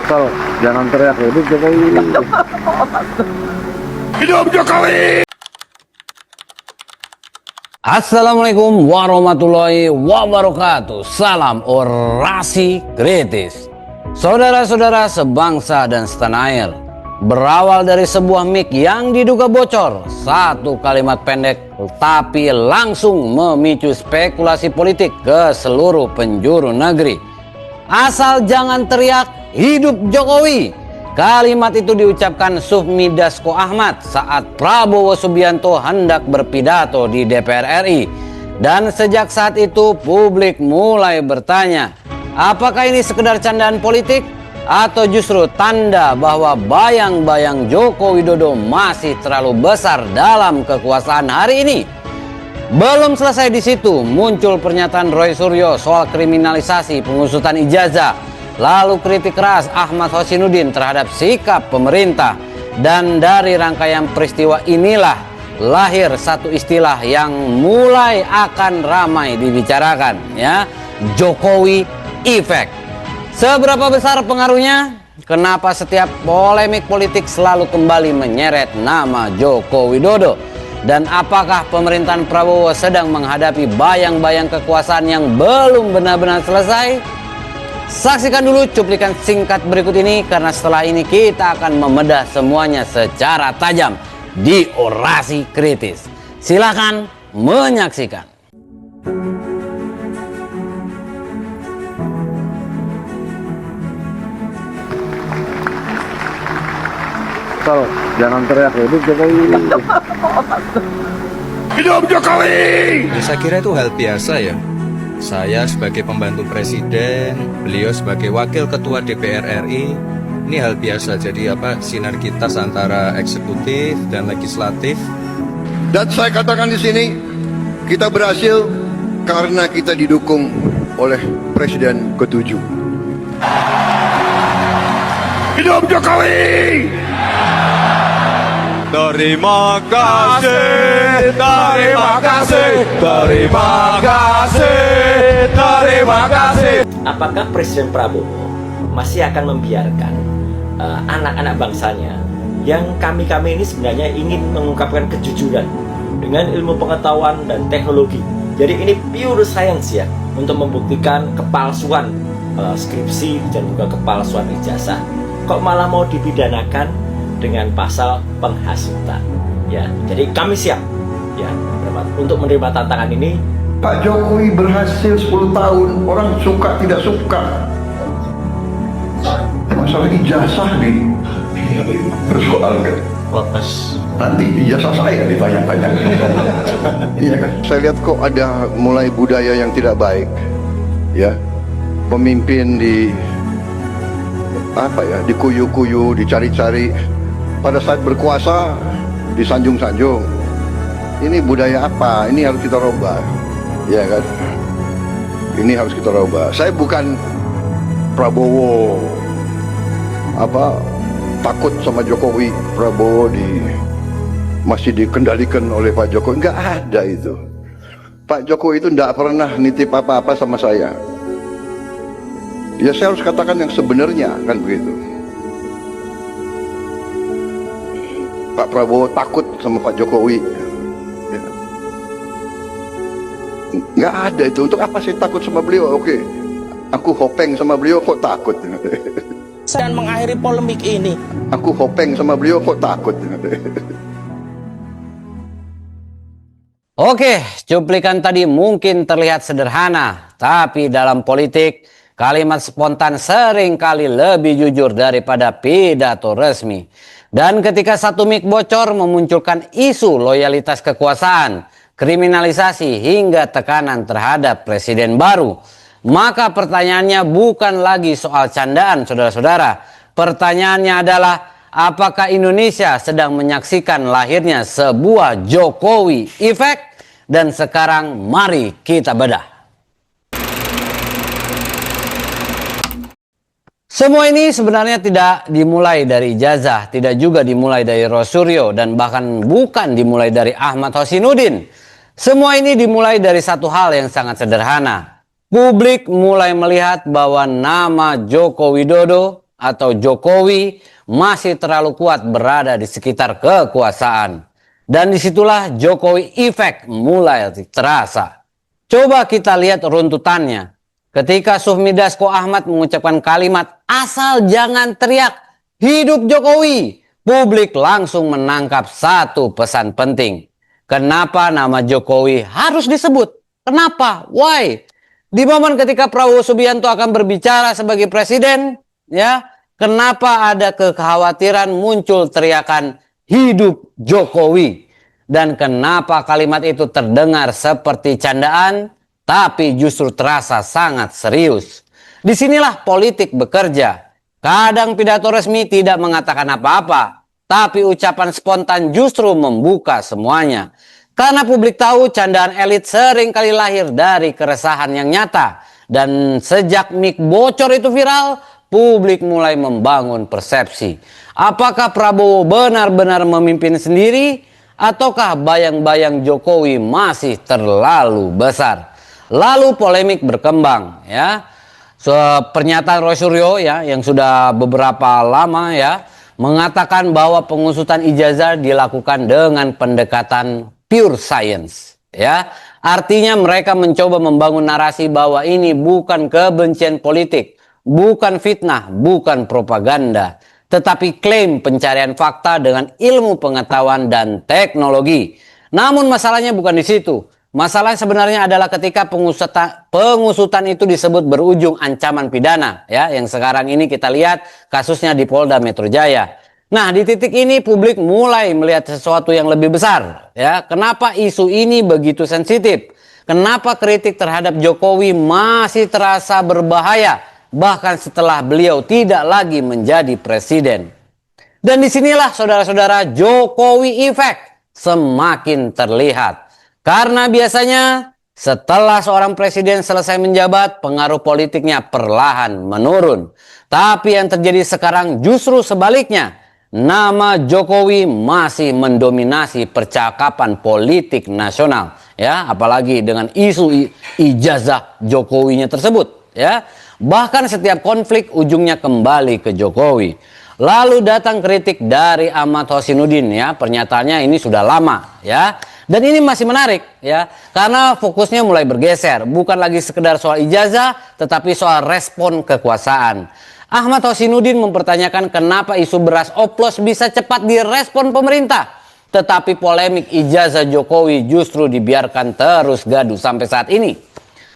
Tol, jangan teriak, hidup Jokowi. Hidup Jokowi. Assalamualaikum warahmatullahi wabarakatuh. Salam orasi kritis. Saudara-saudara sebangsa dan setanah air, berawal dari sebuah mic yang diduga bocor, satu kalimat pendek tapi langsung memicu spekulasi politik ke seluruh penjuru negeri. Asal jangan teriak, hidup Jokowi. Kalimat itu diucapkan Sufmi Dasko Ahmad saat Prabowo Subianto hendak berpidato di DPR RI. Dan sejak saat itu publik mulai bertanya, apakah ini sekedar candaan politik atau justru tanda bahwa bayang-bayang Joko Widodo masih terlalu besar dalam kekuasaan hari ini? Belum selesai di situ, muncul pernyataan Roy Suryo soal kriminalisasi pengusutan ijazah, lalu kritik keras Ahmad Hosinuddin terhadap sikap pemerintah. Dan dari rangkaian peristiwa inilah lahir satu istilah yang mulai akan ramai dibicarakan, ya, Jokowi Effect. Seberapa besar pengaruhnya? Kenapa setiap polemik politik selalu kembali menyeret nama Joko Widodo? Dan apakah pemerintahan Prabowo sedang menghadapi bayang-bayang kekuasaan yang belum benar-benar selesai? Saksikan dulu cuplikan singkat berikut ini, karena setelah ini kita akan membedah semuanya secara tajam di Orasi Kritis. Silakan menyaksikan. Tol, jangan teriak, hidup Jokowi. Hidup Jokowi. Saya kira itu hal biasa ya. Saya sebagai pembantu presiden, beliau sebagai wakil ketua DPR RI, ini hal biasa. Jadi sinergitas antara eksekutif dan legislatif. Dan saya katakan di sini, kita berhasil karena kita didukung oleh Presiden ke-7. Hidup Jokowi. Terima kasih, terima kasih, terima kasih, terima kasih. Apakah Presiden Prabowo masih akan membiarkan anak-anak bangsanya yang kami ini sebenarnya ingin mengungkapkan kejujuran dengan ilmu pengetahuan dan teknologi. Jadi ini pure science ya, untuk membuktikan kepalsuan skripsi dan juga kepalsuan ijazah. Kok malah mau dipidanakan dengan pasal penghasutan, ya. Jadi kami siap, ya, untuk menerima tantangan ini. Pak Jokowi berhasil 10 tahun, orang suka tidak suka. Masalah ijazah nih, persoalkan. Nanti ijazah saya ditanya-tanya. Iya kan? Saya lihat kok ada mulai budaya yang tidak baik, ya. Pemimpin dikuyu-kuyu, dicari-cari. Pada saat berkuasa disanjung-sanjung. Ini budaya apa? Ini harus kita rubah, ya kan? Ini harus kita rubah. Saya bukan Prabowo takut sama Jokowi. Prabowo masih dikendalikan oleh Pak Jokowi. Enggak ada itu. Pak Jokowi itu enggak pernah nitip apa-apa sama saya. Ya saya harus katakan yang sebenarnya, kan begitu. Pak Prabowo takut sama Pak Jokowi, ya. Nggak ada itu. Untuk apa saya takut sama beliau? Oke, aku hopeng sama beliau kok takut. Dan mengakhiri polemik ini, aku hopeng sama beliau kok takut. Oke, cuplikan tadi mungkin terlihat sederhana, tapi dalam politik kalimat spontan seringkali lebih jujur daripada pidato resmi. Dan ketika satu mic bocor memunculkan isu loyalitas kekuasaan, kriminalisasi hingga tekanan terhadap presiden baru, maka pertanyaannya bukan lagi soal candaan, saudara-saudara. Pertanyaannya adalah, apakah Indonesia sedang menyaksikan lahirnya sebuah Jokowi Effect? Dan sekarang mari kita bedah. Semua ini sebenarnya tidak dimulai dari ijazah, tidak juga dimulai dari Roy Suryo, dan bahkan bukan dimulai dari Ahmad Hosinuddin. Semua ini dimulai dari satu hal yang sangat sederhana. Publik mulai melihat bahwa nama Joko Widodo atau Jokowi masih terlalu kuat berada di sekitar kekuasaan. Dan disitulah Jokowi effect mulai terasa. Coba kita lihat runtutannya. Ketika Sufmi Dasko Ahmad mengucapkan kalimat asal jangan teriak hidup Jokowi, publik langsung menangkap satu pesan penting. Kenapa nama Jokowi harus disebut? Kenapa? Why? Di momen ketika Prabowo Subianto akan berbicara sebagai presiden, ya, kenapa ada kekhawatiran muncul teriakan hidup Jokowi? Dan kenapa kalimat itu terdengar seperti candaan, tapi justru terasa sangat serius? Disinilah politik bekerja. Kadang pidato resmi tidak mengatakan apa-apa, tapi ucapan spontan justru membuka semuanya. Karena publik tahu candaan elit sering kali lahir dari keresahan yang nyata. Dan sejak mic bocor itu viral, publik mulai membangun persepsi. Apakah Prabowo benar-benar memimpin sendiri? Ataukah bayang-bayang Jokowi masih terlalu besar? Lalu polemik berkembang, ya. Pernyataan Roy Suryo, ya, yang sudah beberapa lama, ya, mengatakan bahwa pengusutan ijazah dilakukan dengan pendekatan pure science, ya. Artinya mereka mencoba membangun narasi bahwa ini bukan kebencian politik, bukan fitnah, bukan propaganda, tetapi klaim pencarian fakta dengan ilmu pengetahuan dan teknologi. Namun masalahnya bukan di situ. Masalah sebenarnya adalah ketika pengusutan itu disebut berujung ancaman pidana, ya, yang sekarang ini kita lihat kasusnya di Polda Metro Jaya. Nah, di titik ini publik mulai melihat sesuatu yang lebih besar, ya. Kenapa isu ini begitu sensitif? Kenapa kritik terhadap Jokowi masih terasa berbahaya bahkan setelah beliau tidak lagi menjadi presiden? Dan disinilah saudara-saudara Jokowi effect semakin terlihat. Karena biasanya setelah seorang presiden selesai menjabat, pengaruh politiknya perlahan menurun. Tapi yang terjadi sekarang justru sebaliknya. Nama Jokowi masih mendominasi percakapan politik nasional, ya, apalagi dengan isu ijazah Jokowinya tersebut, ya. Bahkan setiap konflik ujungnya kembali ke Jokowi. Lalu datang kritik dari Ahmad Hosinuddin, ya, pernyataannya ini sudah lama, ya. Dan ini masih menarik, ya, karena fokusnya mulai bergeser, bukan lagi sekedar soal ijazah, tetapi soal respon kekuasaan. Ahmad Hosinuddin mempertanyakan kenapa isu beras oplos bisa cepat direspon pemerintah, tetapi polemik ijazah Jokowi justru dibiarkan terus gaduh sampai saat ini.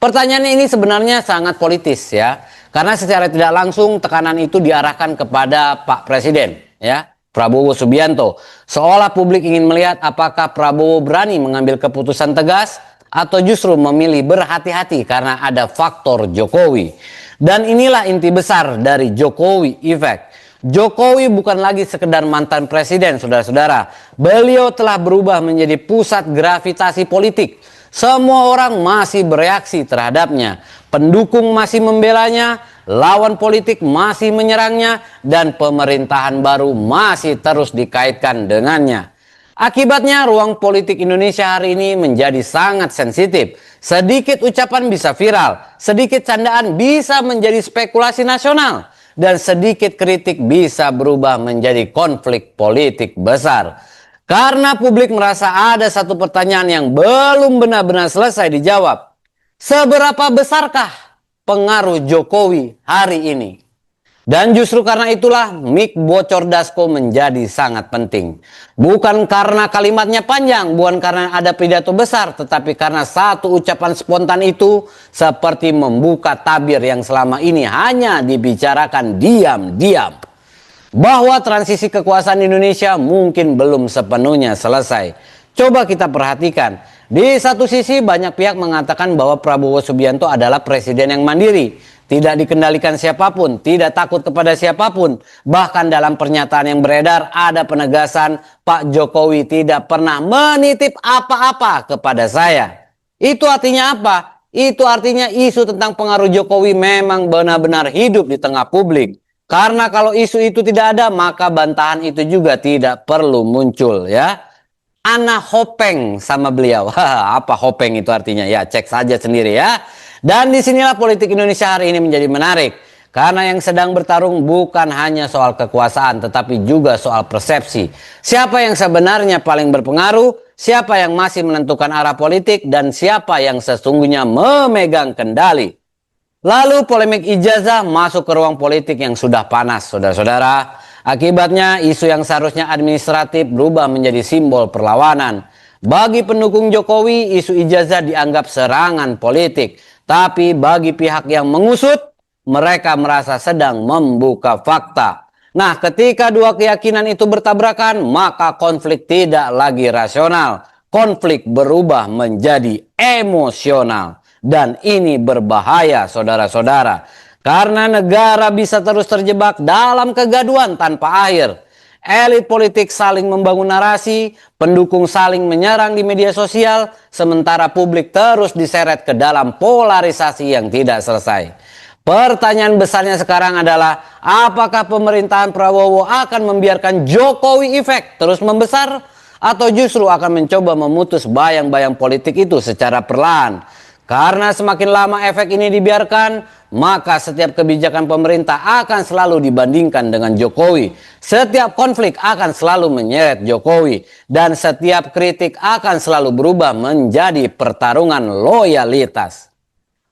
Pertanyaannya ini sebenarnya sangat politis, ya, karena secara tidak langsung tekanan itu diarahkan kepada Pak Presiden, ya, Prabowo Subianto. Seolah publik ingin melihat apakah Prabowo berani mengambil keputusan tegas atau justru memilih berhati-hati karena ada faktor Jokowi. Dan inilah inti besar dari Jokowi effect. Jokowi bukan lagi sekedar mantan presiden, saudara-saudara. Beliau telah berubah menjadi pusat gravitasi politik. Semua orang masih bereaksi terhadapnya. Pendukung masih membelanya, lawan politik masih menyerangnya, dan pemerintahan baru masih terus dikaitkan dengannya. Akibatnya ruang politik Indonesia hari ini menjadi sangat sensitif. Sedikit ucapan bisa viral, sedikit candaan bisa menjadi spekulasi nasional, dan sedikit kritik bisa berubah menjadi konflik politik besar. Karena publik merasa ada satu pertanyaan yang belum benar-benar selesai dijawab. Seberapa besarkah pengaruh Jokowi hari ini? Dan justru karena itulah mic bocor Dasko menjadi sangat penting. Bukan karena kalimatnya panjang, bukan karena ada pidato besar, tetapi karena satu ucapan spontan itu seperti membuka tabir yang selama ini hanya dibicarakan diam-diam. Bahwa transisi kekuasaan Indonesia mungkin belum sepenuhnya selesai. Coba kita perhatikan. Di satu sisi banyak pihak mengatakan bahwa Prabowo Subianto adalah presiden yang mandiri. Tidak dikendalikan siapapun, tidak takut kepada siapapun. Bahkan dalam pernyataan yang beredar ada penegasan Pak Jokowi tidak pernah menitip apa-apa kepada saya. Itu artinya apa? Itu artinya isu tentang pengaruh Jokowi memang benar-benar hidup di tengah publik. Karena kalau isu itu tidak ada, maka bantahan itu juga tidak perlu muncul, ya. Ana hopeng sama beliau. Apa hopeng itu artinya? Ya, cek saja sendiri, ya. Dan disinilah politik Indonesia hari ini menjadi menarik. Karena yang sedang bertarung bukan hanya soal kekuasaan, tetapi juga soal persepsi. Siapa yang sebenarnya paling berpengaruh, siapa yang masih menentukan arah politik, dan siapa yang sesungguhnya memegang kendali. Lalu polemik ijazah masuk ke ruang politik yang sudah panas, saudara-saudara. Akibatnya isu yang seharusnya administratif berubah menjadi simbol perlawanan. Bagi pendukung Jokowi, isu ijazah dianggap serangan politik. Tapi bagi pihak yang mengusut, mereka merasa sedang membuka fakta. Nah, ketika dua keyakinan itu bertabrakan, maka konflik tidak lagi rasional. Konflik berubah menjadi emosional. Dan ini berbahaya, saudara-saudara. Karena negara bisa terus terjebak dalam kegaduhan tanpa akhir. Elit politik saling membangun narasi, pendukung saling menyerang di media sosial, sementara publik terus diseret ke dalam polarisasi yang tidak selesai. Pertanyaan besarnya sekarang adalah, apakah pemerintahan Prabowo akan membiarkan Jokowi efek terus membesar, atau justru akan mencoba memutus bayang-bayang politik itu secara perlahan? Karena semakin lama efek ini dibiarkan, maka setiap kebijakan pemerintah akan selalu dibandingkan dengan Jokowi. Setiap konflik akan selalu menyeret Jokowi. Dan setiap kritik akan selalu berubah menjadi pertarungan loyalitas.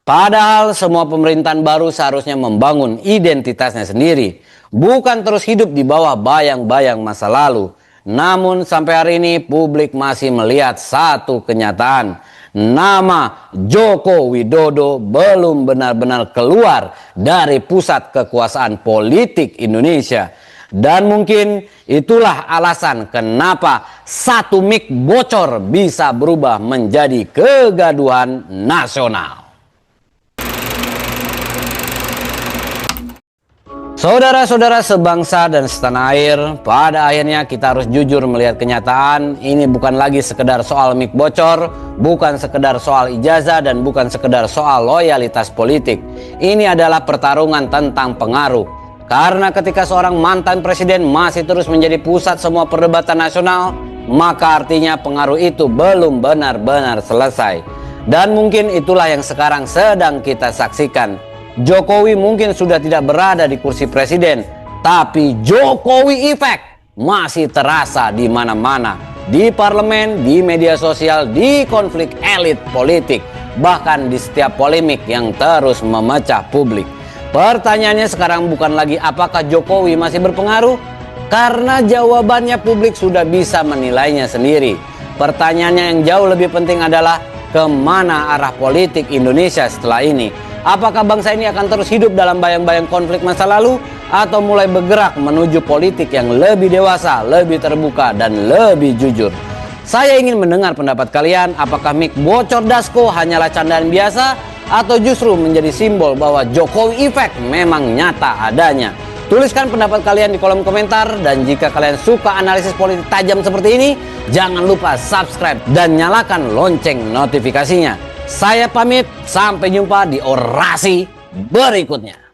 Padahal semua pemerintahan baru seharusnya membangun identitasnya sendiri. Bukan terus hidup di bawah bayang-bayang masa lalu. Namun sampai hari ini publik masih melihat satu kenyataan. Nama Joko Widodo belum benar-benar keluar dari pusat kekuasaan politik Indonesia. Dan mungkin itulah alasan kenapa satu mic bocor bisa berubah menjadi kegaduhan nasional. Saudara-saudara sebangsa dan setanah air, pada akhirnya kita harus jujur melihat kenyataan. Ini bukan lagi sekedar soal mic bocor, bukan sekedar soal ijazah, dan bukan sekedar soal loyalitas politik. Ini adalah pertarungan tentang pengaruh. Karena ketika seorang mantan presiden masih terus menjadi pusat semua perdebatan nasional, maka artinya pengaruh itu belum benar-benar selesai. Dan mungkin itulah yang sekarang sedang kita saksikan. Jokowi mungkin sudah tidak berada di kursi presiden, tapi Jokowi efek masih terasa di mana-mana. Di parlemen, di media sosial, di konflik elit politik, bahkan di setiap polemik yang terus memecah publik. Pertanyaannya sekarang bukan lagi apakah Jokowi masih berpengaruh, karena jawabannya publik sudah bisa menilainya sendiri. Pertanyaannya yang jauh lebih penting adalah kemana arah politik Indonesia setelah ini? Apakah bangsa ini akan terus hidup dalam bayang-bayang konflik masa lalu, atau mulai bergerak menuju politik yang lebih dewasa, lebih terbuka, dan lebih jujur? Saya ingin mendengar pendapat kalian. Apakah mic bocor Dasko hanyalah candaan biasa, atau justru menjadi simbol bahwa Jokowi efek memang nyata adanya? Tuliskan pendapat kalian di kolom komentar. Dan jika kalian suka analisis politik tajam seperti ini, jangan lupa subscribe dan nyalakan lonceng notifikasinya. Saya pamit, sampai jumpa di orasi berikutnya.